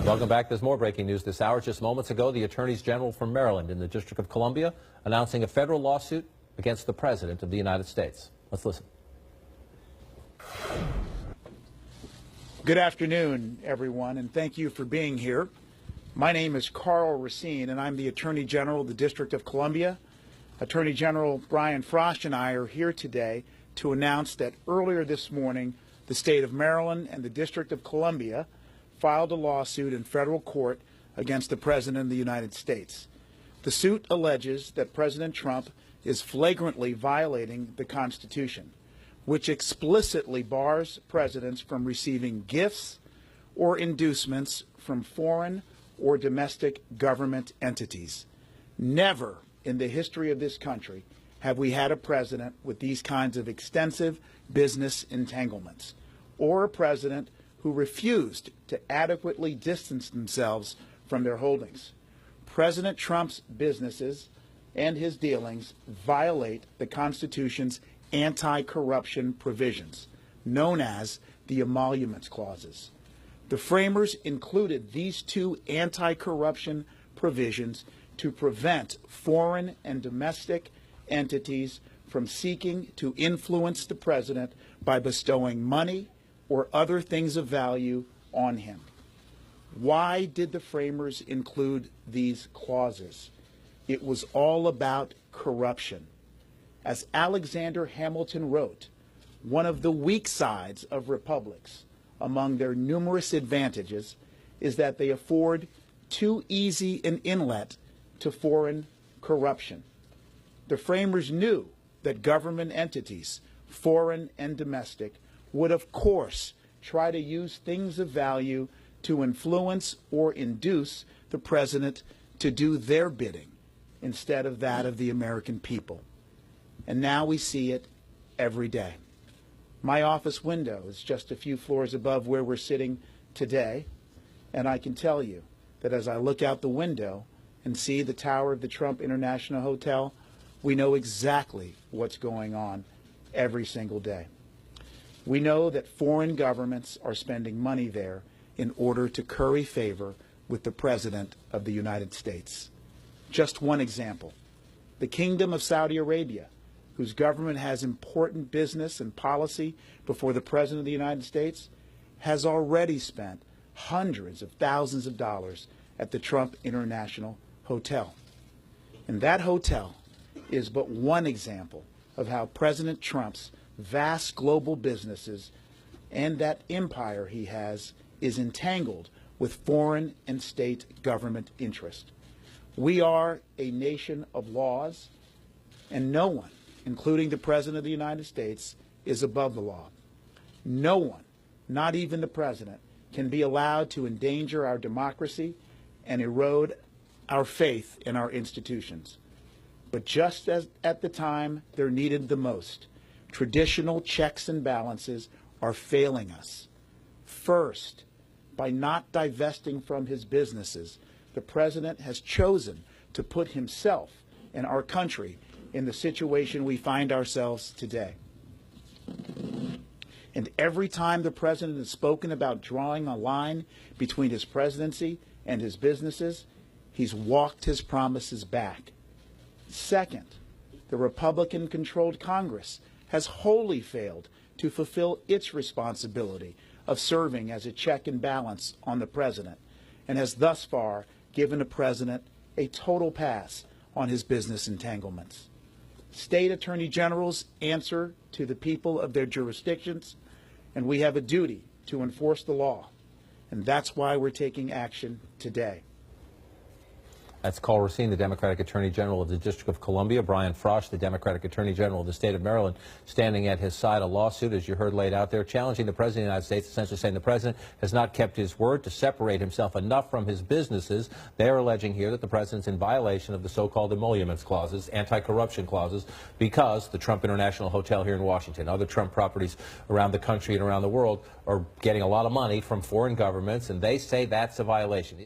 Welcome back. There's more breaking news this hour. Just moments ago, the attorneys general from Maryland in the District of Columbia announcing a federal lawsuit against the President of the United States. Let's listen. Good afternoon, everyone, and thank you for being here. My name is Carl Racine, and I'm the Attorney General of the District of Columbia. Attorney General Brian Frost and I are here today to announce that earlier this morning, the state of Maryland and the District of Columbia filed a lawsuit in federal court against the President of the United States. The suit alleges that President Trump is flagrantly violating the Constitution, which explicitly bars presidents from receiving gifts or inducements from foreign or domestic government entities. Never in the history of this country have we had a president with these kinds of extensive business entanglements, or a president who refused to adequately distance themselves from their holdings. President Trump's businesses and his dealings violate the Constitution's anti-corruption provisions, known as the emoluments clauses. The framers included these two anti-corruption provisions to prevent foreign and domestic entities from seeking to influence the president by bestowing money or other things of value on him. Why did the framers include these clauses? It was all about corruption. As Alexander Hamilton wrote, one of the weak sides of republics, among their numerous advantages, is that they afford too easy an inlet to foreign corruption. The framers knew that government entities, foreign and domestic, would of course try to use things of value to influence or induce the president to do their bidding instead of that of the American people. And now we see it every day. My office window is just a few floors above where we're sitting today, and I can tell you that as I look out the window and see the tower of the Trump International Hotel, we know exactly what's going on every single day. We know that foreign governments are spending money there in order to curry favor with the President of the United States. Just one example, the Kingdom of Saudi Arabia, whose government has important business and policy before the President of the United States, has already spent hundreds of thousands of dollars at the Trump International Hotel. And that hotel is but one example of how President Trump's vast global businesses and that empire he has is entangled with foreign and state government interest. We are a nation of laws, and no one, including the President of the United States, is above the law. No one, not even the President, can be allowed to endanger our democracy and erode our faith in our institutions. But just as at the time they're needed the most, traditional checks and balances are failing us. First, by not divesting from his businesses, the President has chosen to put himself and our country in the situation we find ourselves today. And every time the President has spoken about drawing a line between his presidency and his businesses, he's walked his promises back. Second, the Republican-controlled Congress has wholly failed to fulfill its responsibility of serving as a check and balance on the President, and has thus far given the President a total pass on his business entanglements. State attorney generals answer to the people of their jurisdictions, and we have a duty to enforce the law, and that's why we're taking action today. That's Carl Racine, the Democratic Attorney General of the District of Columbia. Brian Frost, the Democratic Attorney General of the state of Maryland, standing at his side. A lawsuit, as you heard laid out there, challenging the President of the United States, essentially saying the President has not kept his word to separate himself enough from his businesses. They are alleging here that the President's in violation of the so-called emoluments clauses, anti-corruption clauses, because the Trump International Hotel here in Washington, other Trump properties around the country and around the world are getting a lot of money from foreign governments, and they say that's a violation.